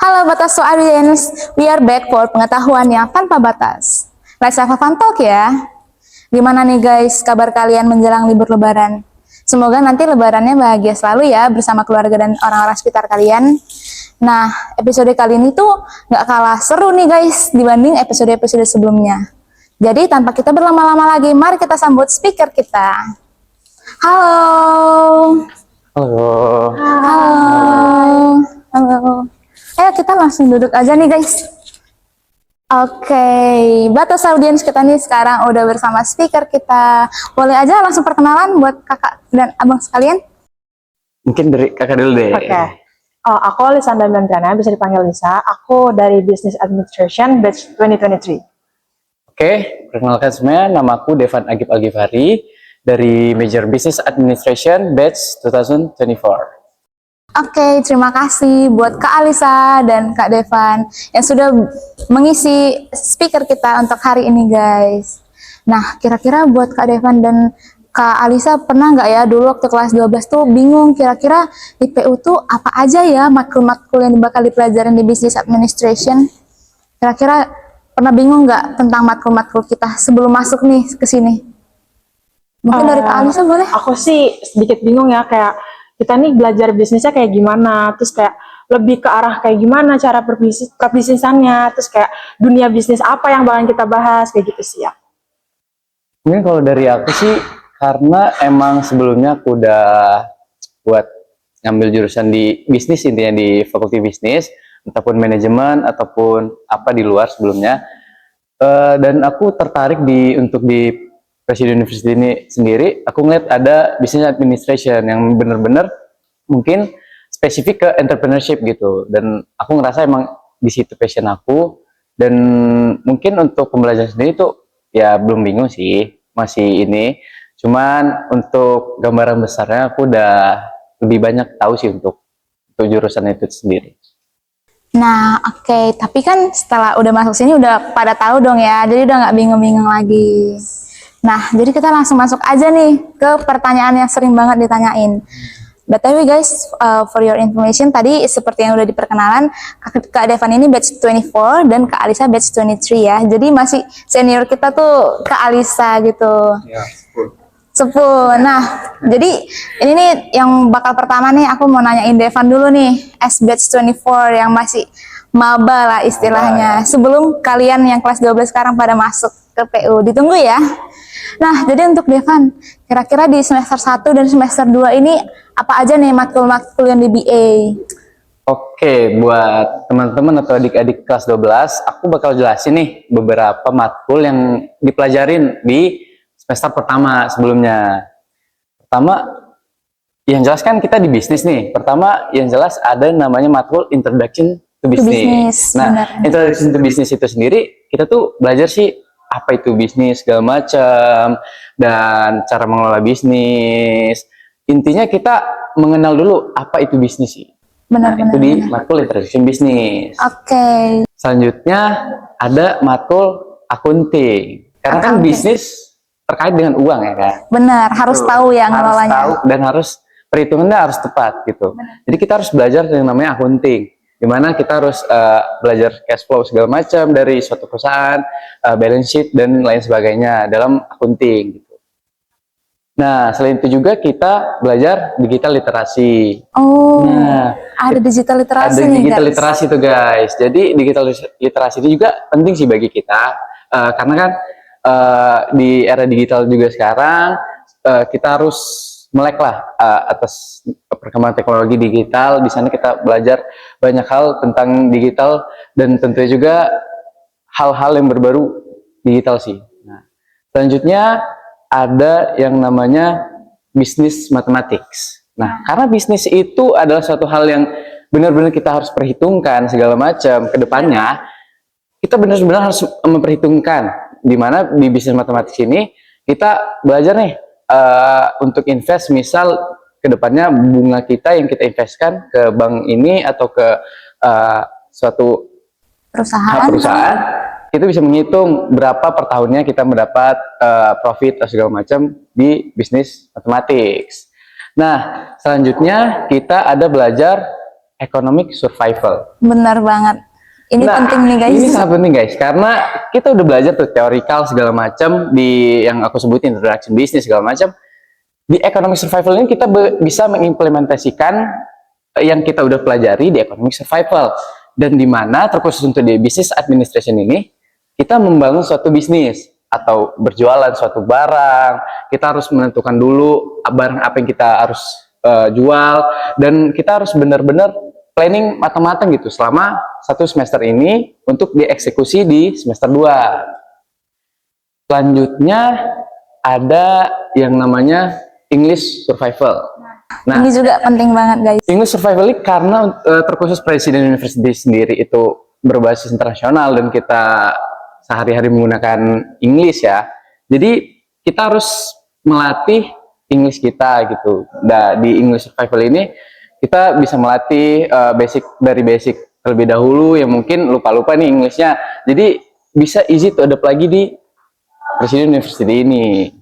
Halo Batas Audience, we are back for pengetahuan yang tanpa batas. Let's have a fun talk ya. Gimana nih guys, kabar kalian menjelang libur lebaran? Semoga nanti lebarannya bahagia selalu ya bersama keluarga dan orang-orang sekitar kalian. Nah, episode kali ini tuh nggak kalah seru nih guys dibanding episode-episode sebelumnya. Jadi tanpa kita berlama-lama lagi, mari kita sambut speaker kita. Halo. Halo. Halo. Halo. Ayo kita langsung duduk aja nih guys. Oke, Batas Audience kita nih sekarang udah bersama speaker kita. Boleh aja langsung perkenalan buat kakak dan abang sekalian? Mungkin dari kakak dulu deh. Oke. Aku Lisanda Dandana, bisa dipanggil Lisa. Aku dari Business Administration Batch 2023. Oke, perkenalkan semuanya, namaku Devan Agib Algifari dari Major Business Administration Batch 2024. Oke, terima kasih buat Kak Alisa dan Kak Devan yang sudah mengisi speaker kita untuk hari ini guys. Nah, kira-kira buat Kak Devan dan Kak Alisa pernah nggak ya dulu waktu kelas 12 tuh bingung kira-kira di PU tuh apa aja ya matkul-matkul yang bakal dipelajarin di Business Administration? Kira-kira pernah bingung nggak tentang matkul-matkul kita sebelum masuk nih ke sini? Mungkin dari Kak Alisa boleh? Aku sih sedikit bingung ya, kayak kita nih belajar bisnisnya kayak gimana, terus kayak lebih ke arah kayak gimana cara perbisnisannya, terus kayak dunia bisnis apa yang bakal kita bahas, kayak gitu sih ya. Mungkin kalau dari aku sih, karena emang sebelumnya aku udah buat ngambil jurusan di bisnis, intinya di fakulti bisnis, ataupun manajemen, ataupun apa di luar sebelumnya. Dan aku tertarik untuk di Presiden University ini sendiri, aku ngeliat ada business administration yang bener-bener mungkin spesifik ke entrepreneurship gitu, dan aku ngerasa emang di situ passion aku. Dan mungkin untuk pembelajaran sendiri tuh ya belum bingung sih, masih ini, cuman untuk gambaran besarnya aku udah lebih banyak tahu sih untuk jurusan itu sendiri. Nah, oke. Tapi kan setelah udah masuk sini udah pada tahu dong ya, jadi udah nggak bingung-bingung lagi. Nah, jadi kita langsung masuk aja nih ke pertanyaan yang sering banget ditanyain. BTW guys, for your information, tadi seperti yang udah diperkenalan, Kak Devan ini batch 24 dan Kak Alisa batch 23 ya. Jadi masih senior kita tuh Kak Alisa gitu. Ya, Sepuh. Nah, jadi ini nih yang bakal pertama nih aku mau nanyain Devan dulu nih, as batch 24 yang masih maba lah istilahnya. Sebelum kalian yang kelas 12 sekarang pada masuk ke PU, ditunggu ya. Nah, jadi untuk Devan, kira-kira di semester 1 dan semester 2 ini apa aja nih matkul-matkul yang di BA? Oke, buat teman-teman atau adik-adik kelas 12, aku bakal jelasin nih beberapa matkul yang dipelajarin di semester pertama sebelumnya. Pertama, yang jelas kan kita di bisnis nih. Pertama, yang jelas ada namanya matkul Introduction to Business. Nah, benar. Introduction to Business itu sendiri, kita tuh belajar sih apa itu bisnis, segala macam, dan cara mengelola bisnis. Intinya kita mengenal dulu apa itu bisnis sih. Benar, Nah, itu di matkul Introduction Business. Oke. Selanjutnya ada matkul Accounting. Karena kan bisnis terkait dengan uang ya kan. Benar, harus tahu ya ngelolanya. Harus tahu dan harus perhitungannya harus tepat gitu. Jadi kita harus belajar yang namanya accounting, dimana kita harus belajar cash flow segala macam dari suatu perusahaan, balance sheet dan lain sebagainya dalam accounting gitu. Nah, selain itu juga kita belajar digital literasi. Oh, Nah, ada digital literasi ada nih digital guys. literasi tuh guys. Jadi digital literasi itu juga penting sih bagi kita, karena kan di era digital juga sekarang kita harus melek lah atas perkembangan teknologi digital. Di sana kita belajar banyak hal tentang digital dan tentunya juga hal-hal yang berbaru digital sih. Nah, selanjutnya ada yang namanya bisnis mathematics. Nah, karena bisnis itu adalah suatu hal yang benar-benar kita harus perhitungkan segala macam ke depannya, kita benar-benar harus memperhitungkan, di mana di bisnis mathematics ini kita belajar nih untuk invest, misal ke depannya bunga kita yang kita investkan ke bank ini atau ke suatu perusahaan, kita bisa menghitung berapa per tahunnya kita mendapat profit atau segala macam di bisnis mathematics. Nah, selanjutnya kita ada belajar economic survival. Benar banget. Ini Nah, penting nih guys. Ini sangat penting guys, karena kita udah belajar tuh teorikal segala macam di yang aku sebutin introduction bisnis segala macam. Di economic survival ini kita bisa mengimplementasikan yang kita udah pelajari di economic survival. Dan di mana terkhusus untuk di business administration ini, kita membangun suatu bisnis atau berjualan suatu barang. Kita harus menentukan dulu barang apa yang kita harus jual, dan kita harus benar-benar planning matang-matang gitu selama 1 semester ini untuk dieksekusi di semester 2. Selanjutnya ada yang namanya English survival. Nah, Ini juga penting banget guys. English survival ini karena terkhusus Presiden University sendiri itu berbasis internasional dan kita sehari-hari menggunakan English ya. Jadi kita harus melatih English kita gitu. Nah, di English survival ini kita bisa melatih basic terlebih dahulu yang mungkin lupa-lupa nih Englishnya. Jadi bisa easy to adapt lagi di Presiden University ini.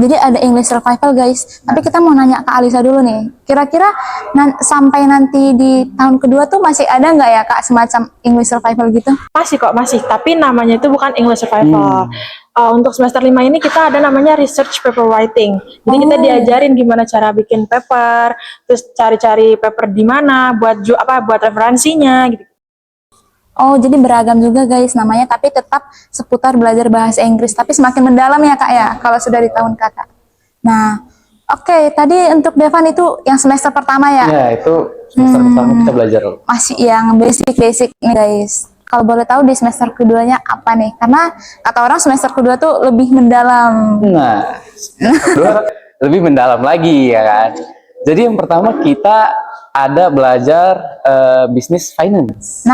Jadi ada English survival guys. Tapi kita mau nanya ke Alisa dulu nih. Kira-kira sampai nanti di tahun kedua tuh masih ada nggak ya Kak semacam English survival gitu? Masih kok, masih. Tapi namanya itu bukan English survival. Untuk semester 5 ini kita ada namanya research paper writing. Jadi kita diajarin gimana cara bikin paper, terus cari-cari paper di mana, buat referensinya gitu. Oh, jadi beragam juga guys namanya, tapi tetap seputar belajar bahasa Inggris. Tapi semakin mendalam ya Kak ya, kalau sudah di tahun Kakak. Nah, oke, tadi untuk Devan itu yang semester pertama ya? Ya, itu semester pertama kita belajar. Masih yang basic-basic nih guys. Kalau boleh tahu di semester keduanya apa nih? Karena kata orang semester kedua tuh lebih mendalam. Nah, kedua lebih mendalam lagi ya kan. Jadi yang pertama kita ada belajar business finance.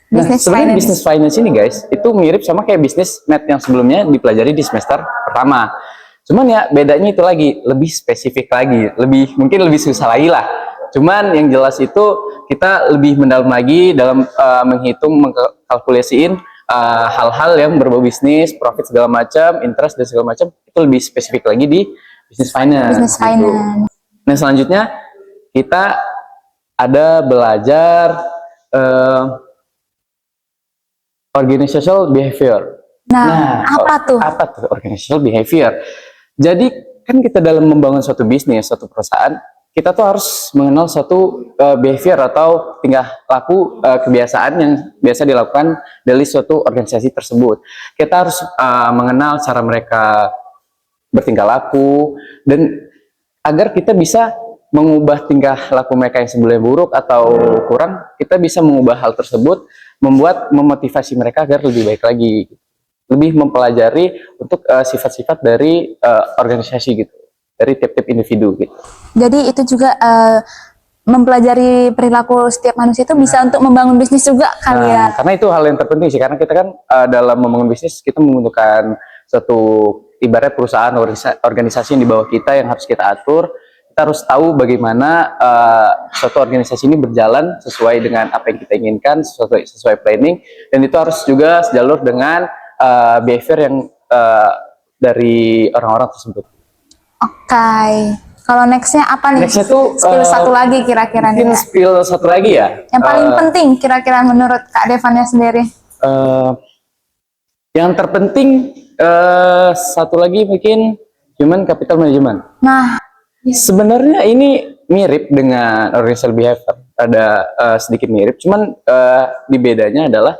Sebenarnya business finance ini guys, itu mirip sama kayak business math yang sebelumnya dipelajari di semester pertama. Cuman ya bedanya itu lagi, lebih spesifik lagi, mungkin lebih susah lagi lah. Cuman yang jelas itu kita lebih mendalam lagi dalam mengkalkulasiin hal-hal yang berbau bisnis, profit segala macam, interest dan segala macam, itu lebih spesifik lagi di business finance. Gitu. Nah selanjutnya kita ada belajar organizational behavior. Nah, apa tuh? Apa tuh organizational behavior? Jadi kan kita dalam membangun suatu bisnis, suatu perusahaan, kita tuh harus mengenal suatu behavior atau tingkah laku kebiasaan yang biasa dilakukan dari suatu organisasi tersebut. Kita harus mengenal cara mereka bertingkah laku, dan agar kita bisa mengubah tingkah laku mereka yang sebelumnya buruk atau kurang, kita bisa mengubah hal tersebut, memotivasi mereka agar lebih baik lagi, lebih mempelajari untuk sifat-sifat dari organisasi gitu, dari tiap-tiap individu gitu. Jadi itu juga mempelajari perilaku setiap manusia itu bisa untuk membangun bisnis juga kali ya. Karena itu hal yang terpenting sih, karena kita kan dalam membangun bisnis kita membutuhkan suatu ibarat perusahaan, organisasi yang di bawah kita yang harus kita atur. Kita harus tahu bagaimana suatu organisasi ini berjalan sesuai dengan apa yang kita inginkan, sesuai planning, dan itu harus juga sejalur dengan behavior yang dari orang-orang tersebut. Oke. Kalau nextnya apa nih? Nextnya tuh skill satu lagi kira-kira nih. Mungkin skill satu lagi ya. Yang paling penting kira-kira menurut Kak Devannya sendiri. Yang terpenting satu lagi mungkin human capital management. Nah, sebenarnya ini mirip dengan organizational behavior, ada sedikit mirip, cuman di bedanya adalah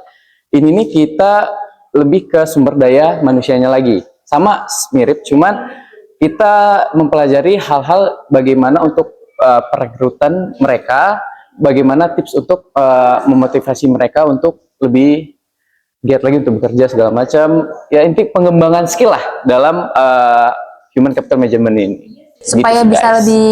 ini nih kita lebih ke sumber daya manusianya lagi, sama mirip, cuman kita mempelajari hal-hal bagaimana untuk perekrutan mereka, bagaimana tips untuk memotivasi mereka untuk lebih giat lagi untuk bekerja segala macam, ya inti pengembangan skill lah dalam human capital management ini. Supaya gitu, bisa guys. lebih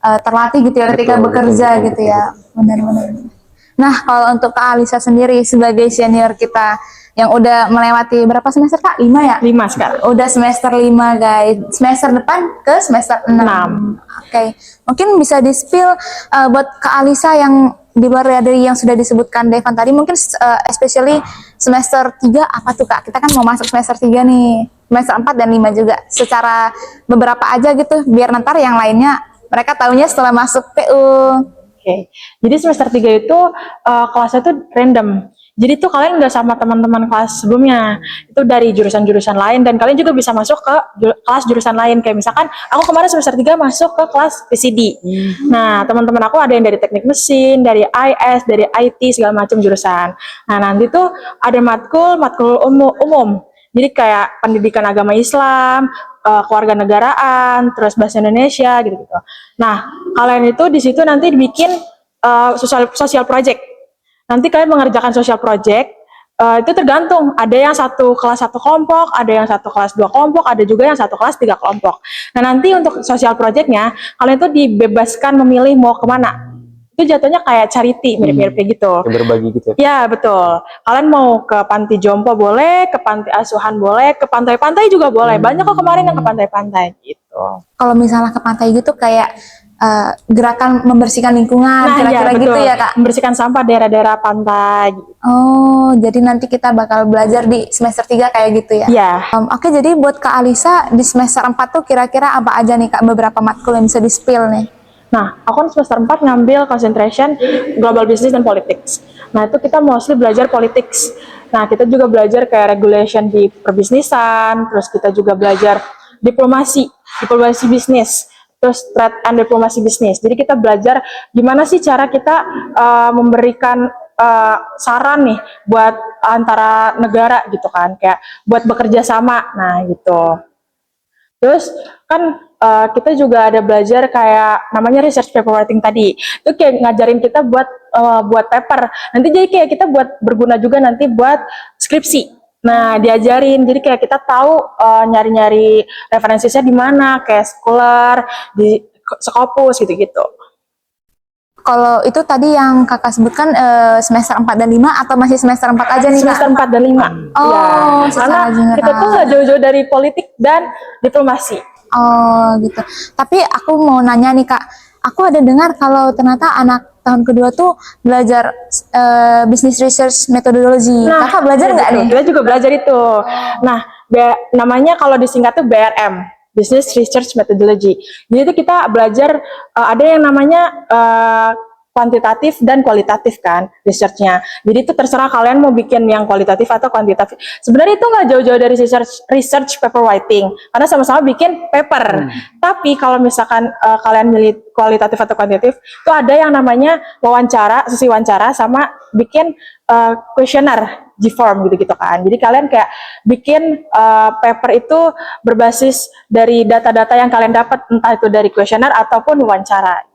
terlatih gitu ya ketika bekerja gitu ya. Benar-benar. Nah, kalau untuk Kak Alisa sendiri sebagai senior kita yang udah melewati berapa semester Kak? 5 ya? 5 sekarang. Udah semester 5 guys. Semester depan ke semester 6. Oke. Mungkin bisa di-spill buat Kak Alisa yang di luar dari yang sudah disebutkan Devan tadi, mungkin especially semester 3 apa tuh Kak? Kita kan mau masuk semester 3 nih. Semester 4 dan 5 juga. Secara beberapa aja gitu biar nanti yang lainnya mereka tahunya setelah masuk PU. Oke. Jadi semester 3 itu kelasnya tuh random. Jadi tuh kalian nggak sama teman-teman kelas sebelumnya. Itu dari jurusan-jurusan lain dan kalian juga bisa masuk ke kelas jurusan lain. Kayak misalkan aku kemarin semester 3 masuk ke kelas PCD. Nah, teman-teman aku ada yang dari teknik mesin, dari IS, dari IT, segala macam jurusan. Nah, nanti tuh ada matkul umum. Jadi kayak pendidikan agama Islam, kewarganegaraan, terus bahasa Indonesia gitu-gitu. Nah, kalian itu di situ nanti dibikin social project. Nanti kalian mengerjakan social project, itu tergantung. Ada yang satu kelas satu kelompok, ada yang satu kelas 2 kelompok, ada juga yang satu kelas 3 kelompok. Nah, nanti untuk social projectnya, kalian itu dibebaskan memilih mau kemana. Itu jatuhnya kayak charity, mirip-mirip kayak gitu. Kayak berbagi gitu ya. Ya, betul. Kalian mau ke panti jompo boleh, ke panti asuhan boleh, ke pantai-pantai juga boleh. Banyak kok kemarin yang ke pantai-pantai gitu. Kalau misalnya ke pantai gitu kayak gerakan membersihkan lingkungan, kira-kira gitu betul. ya Kak? Membersihkan sampah daerah-daerah pantai. Oh, jadi nanti kita bakal belajar di semester 3 kayak gitu ya? Iya. Oke, jadi buat Kak Alisa di semester 4 tuh kira-kira apa aja nih Kak beberapa matkul yang bisa di-spill nih? Nah, aku kan semester 4 ngambil concentration global business dan politics. Nah, itu kita mostly belajar politics. Nah, kita juga belajar kayak regulation di perbisnisan, terus kita juga belajar diplomasi bisnis, terus trade and diplomasi bisnis. Jadi kita belajar gimana sih cara kita memberikan saran nih buat antara negara gitu kan, kayak buat bekerja sama. Nah, gitu. Terus kan kita juga ada belajar kayak namanya research paper writing tadi. Itu kayak ngajarin kita buat paper. Nanti jadi kayak kita buat berguna juga nanti buat skripsi. Nah, diajarin. Jadi kayak kita tahu nyari-nyari referensinya di mana, kayak Scholar, di Scopus gitu-gitu. Kalau itu tadi yang Kakak sebutkan semester 4 dan 5 atau masih semester 4 aja nih Kak? Semester 4 dan 5. Oh, ya. Karena secara general. kita tuh nggak jauh-jauh dari politik dan diplomasi. Oh gitu. Tapi aku mau nanya nih Kak, aku ada dengar kalau ternyata anak tahun kedua tuh belajar business research methodology. Nah, Kakak belajar nggak nih? Kita juga belajar itu. Nah, namanya kalau disingkat tuh BRM, Business Research Methodology. Jadi itu kita belajar ada yang namanya kuantitatif dan kualitatif kan researchnya. Jadi itu terserah kalian mau bikin yang kualitatif atau kuantitatif. Sebenarnya itu nggak jauh-jauh dari research paper writing karena sama-sama bikin paper. Tapi kalau misalkan kalian milih kualitatif atau kuantitatif, itu ada yang namanya sesi wawancara sama bikin kuesioner G-form gitu-gitu kan. Jadi kalian kayak bikin paper itu berbasis dari data-data yang kalian dapat entah itu dari kuesioner ataupun wawancara.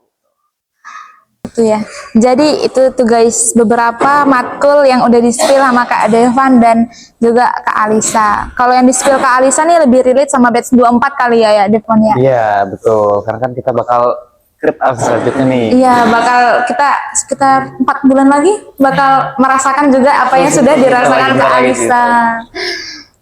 Itu ya. Jadi itu tuh guys beberapa matkul yang udah di-spill sama Kak Devan dan juga Kak Alisa. Kalau yang di-spill Kak Alisa nih lebih relate sama batch 24 kali ya Devon ya. Iya, betul. Karena kan kita bakal grade up selanjutnya nih. Iya, bakal kita sekitar 4 bulan lagi bakal merasakan juga apa yang sudah dirasakan Kak Alisa.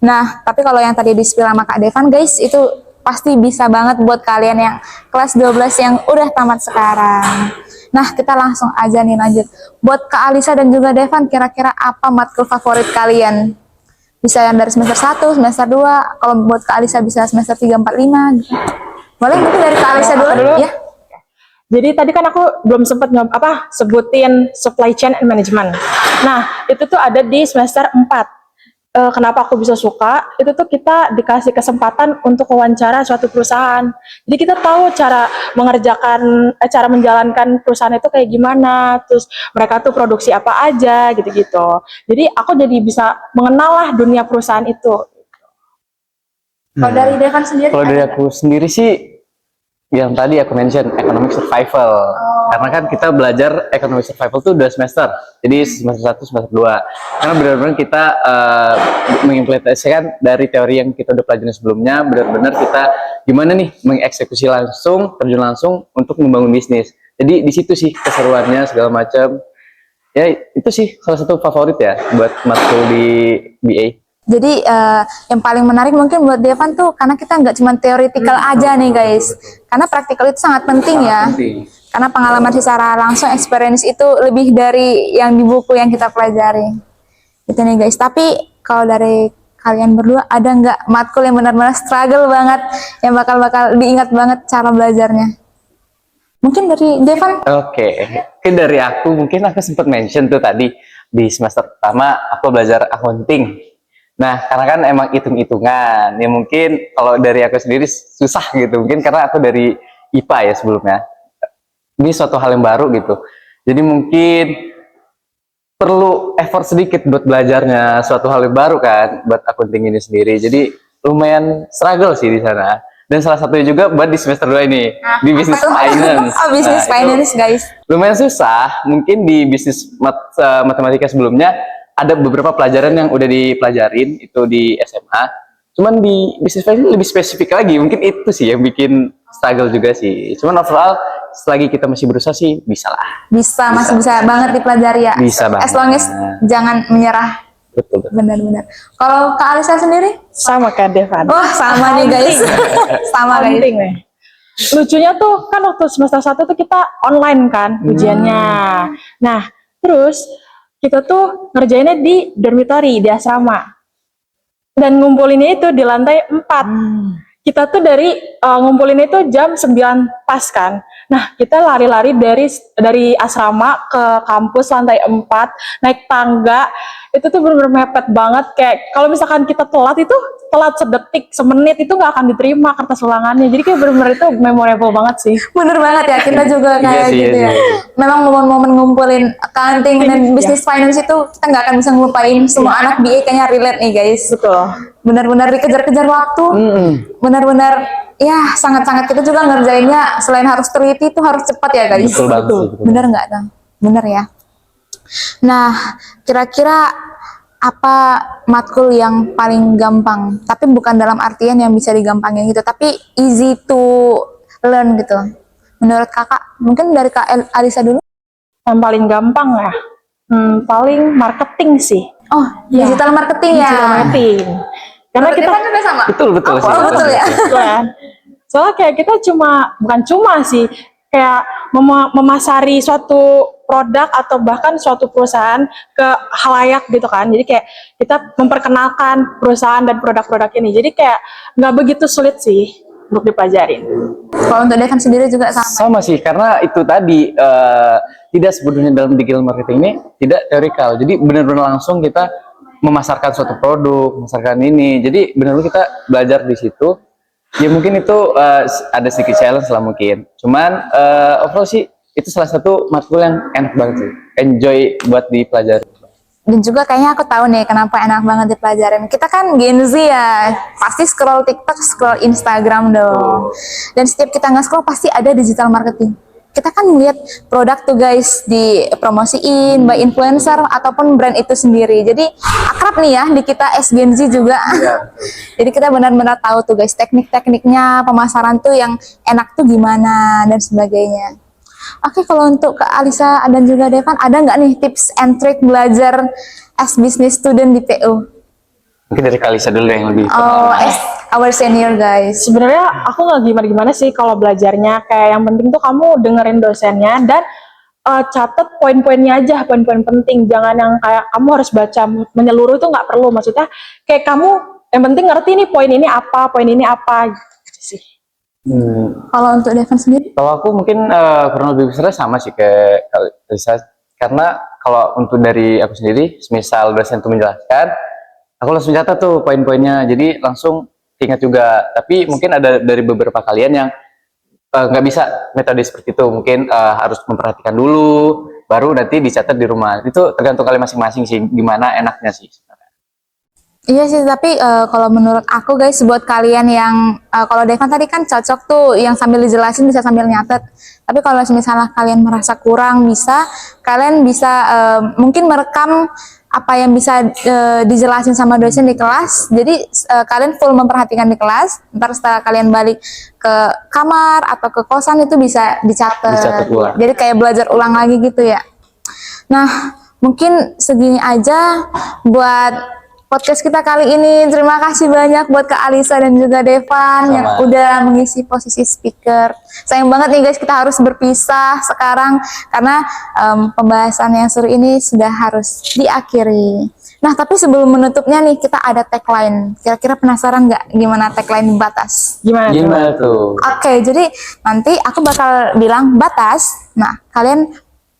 Nah, tapi kalau yang tadi di-spill sama Kak Devan guys itu pasti bisa banget buat kalian yang kelas 12 yang udah tamat sekarang. Nah, kita langsung aja nih lanjut. Buat Kak Alisa dan juga Devan, kira-kira apa matkul favorit kalian? Bisa yang dari semester 1, semester 2, kalau buat Kak Alisa bisa semester 3, 4, 5 gitu. Boleh mungkin dari Kak Alisa dulu ya? Jadi tadi kan aku belum sempat sebutin supply chain and management. Nah, itu tuh ada di semester 4. Kenapa aku bisa suka? Itu tuh kita dikasih kesempatan untuk wawancara suatu perusahaan. Jadi kita tahu cara menjalankan perusahaan itu kayak gimana, terus mereka tuh produksi apa aja gitu-gitu. Jadi aku jadi bisa mengenal lah dunia perusahaan itu. Kalau dari Devan sendiri? Kalau dari aku sendiri sih yang tadi aku mention economic survival. Karena kan kita belajar economic survival tuh 2 semester. Jadi semester 1, semester 2. Karena benar-benar kita mengimplementasikan dari teori yang kita udah pelajari sebelumnya, benar-benar kita gimana nih mengeksekusi langsung, terjun langsung untuk membangun bisnis. Jadi di situ sih keseruannya segala macam. Ya itu sih salah satu favorit ya buat matkul di BA. Jadi yang paling menarik mungkin buat Devan tuh karena kita nggak cuma theoretical aja nih guys, karena praktikal itu sangat penting ya. Karena pengalaman secara langsung, experience itu lebih dari yang di buku yang kita pelajari. Itu nih guys. Tapi kalau dari kalian berdua ada nggak matkul yang benar-benar struggle banget, yang bakal diingat banget cara belajarnya? Mungkin dari Devan. Oke, mungkin dari aku sempat mention tuh tadi di semester pertama aku belajar accounting. Nah, karena kan emang hitung-hitungan, ya mungkin kalau dari aku sendiri susah gitu, mungkin karena aku dari IPA ya sebelumnya. Ini suatu hal yang baru gitu. Jadi mungkin perlu effort sedikit buat belajarnya, suatu hal yang baru kan buat accounting ini sendiri. Jadi lumayan struggle sih di sana. Dan salah satunya juga buat di semester 2 ini, di business finance. Oh, business Nah, finance guys. lumayan susah. Mungkin di bisnis matematika sebelumnya ada beberapa pelajaran yang udah dipelajarin itu di SMA. Cuman di bisnis finance lebih spesifik lagi. Mungkin itu sih yang bikin struggle juga sih. Cuman overall selagi kita masih berusaha sih bisa lah. Masih bisa banget dipelajari ya. Bisa banget. As long as jangan menyerah. Betul. Benar-benar. Kalau Kak Alisa sendiri? Sama kayak Devan. Wah, sama nih guys. Sama guys. Penting nih. Lucunya tuh kan waktu semester 1 tuh kita online kan ujiannya. Nah, terus kita tuh ngerjainnya di dormitory, di asrama. Dan ngumpulinnya itu di lantai 4. Kita tuh ngumpulinnya itu jam 9 pas kan. Nah, kita lari-lari dari asrama ke kampus lantai 4, naik tangga. Itu tuh bener-bener mepet banget. Kayak kalau misalkan kita telat sedetik, semenit itu nggak akan diterima kertas ulangannya. Jadi kayak bener-bener itu memorable banget sih. Bener banget ya, kita juga kayak Iya gitu ya. sih. Memang momen-momen ngumpulin accounting dan business finance itu kita nggak akan bisa ngelupain. Semua anak BA kayaknya relate nih guys. Betul. Benar-benar dikejar-kejar waktu. Benar-benar ya sangat-sangat kita juga ngerjainnya selain harus teliti itu harus cepat ya guys. Betul banget sih, betul. Bener nggak Tang? Bener ya. Nah, kira-kira apa matkul yang paling gampang? Tapi bukan dalam artian yang bisa digampangin gitu, tapi easy to learn gitu. Menurut kakak, mungkin dari Kak Alisa dulu. Yang paling gampang ya, paling marketing sih. Oh, Ya. digital marketing ya. Digital marketing. Karena Menurut kita Devan juga sama. Betul sih. Oh, betul ya. kan. Soalnya kayak kita bukan cuma sih, kayak memasari suatu produk atau bahkan suatu perusahaan ke halayak gitu kan. Jadi kayak kita memperkenalkan perusahaan dan produk-produk ini. Jadi kayak nggak begitu sulit sih untuk dipelajarin. Kalau untuk Devan sendiri juga sama. Sama sih, karena itu tadi tidak sepenuhnya dalam digital marketing ini tidak teorikal. Jadi benar-benar langsung kita memasarkan suatu produk, memasarkan ini. Jadi benar-benar kita belajar di situ. Ya mungkin itu ada sedikit challenge lah mungkin. Cuman overall sih itu salah satu matkul yang enak banget sih. Enjoy buat dipelajari. Dan juga kayaknya aku tahu nih kenapa enak banget dipelajarin. Kita kan Gen Z ya, pasti scroll TikTok, scroll Instagram dong. Dan setiap kita nge-scroll pasti ada digital marketing. Kita kan ngeliat produk tuh guys dipromosiin by influencer ataupun brand itu sendiri. Jadi akrab nih ya di kita as Gen Z juga. Jadi kita benar-benar tahu tuh guys teknik-tekniknya pemasaran tuh yang enak tuh gimana dan sebagainya. Oke, kalau untuk Kak Alisa dan juga Devan, ada nggak nih tips and trick belajar as business student di PU? Mungkin dari Kalisa dulu yang lebih Oh, as our senior guys. Sebenarnya aku nggak gimana-gimana sih kalau belajarnya. Kayak yang penting tuh kamu dengerin dosennya dan catat poin-poinnya aja, poin-poin penting. Jangan yang kayak kamu harus baca menyeluruh itu nggak perlu. Maksudnya kayak kamu yang penting ngerti nih poin ini apa gitu sih. Kalau untuk Devan sendiri? Kalau aku mungkin kurang lebih besar sama sih kayak Kalisa. Karena kalau untuk dari aku sendiri, misal dosen itu menjelaskan, aku langsung catat tuh poin-poinnya. Jadi langsung ingat juga. Tapi mungkin ada dari beberapa kalian yang nggak bisa metode seperti itu. Mungkin harus memperhatikan dulu, baru nanti dicatat di rumah. Itu tergantung kalian masing-masing sih, gimana enaknya sih. Iya sih, tapi kalau menurut aku guys, buat kalian yang kalau Devan tadi kan cocok tuh yang sambil dijelasin bisa sambil nyatet. Tapi kalau misalnya kalian merasa kurang kalian bisa mungkin merekam apa yang bisa dijelasin sama dosen di kelas. Jadi kalian full memperhatikan di kelas. Ntar setelah kalian balik ke kamar atau ke kosan itu bisa dicatat. Ulang. Jadi kayak belajar ulang lagi gitu ya. Nah, mungkin segini aja buat podcast kita kali ini. Terima kasih banyak buat Kak Alisa dan juga Devan yang udah mengisi posisi speaker. Sayang banget nih guys, kita harus berpisah sekarang karena pembahasan yang seru ini sudah harus diakhiri. Nah, tapi sebelum menutupnya nih, kita ada tagline. Kira-kira penasaran nggak gimana tagline batas? Gimana tuh? Gimana tuh? Oke, jadi nanti aku bakal bilang batas. Nah, kalian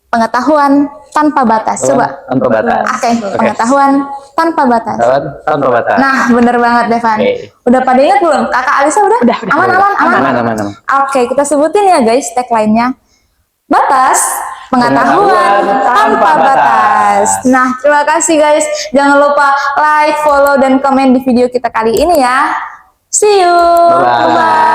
pengetahuan tanpa batas. Coba. Tanpa batas. Oke, pengetahuan tanpa batas. Tanpa batas. Nah, bener banget Devan. Oke. Udah pada ingat belum? Kakak Alisa udah? Udah. Aman, aman, aman. Aman. Oke, kita sebutin ya guys tagline-nya. Batas pengetahuan tanpa batas. Nah, terima kasih guys. Jangan lupa like, follow, dan komen di video kita kali ini ya. See you. Bye-bye. Bye-bye.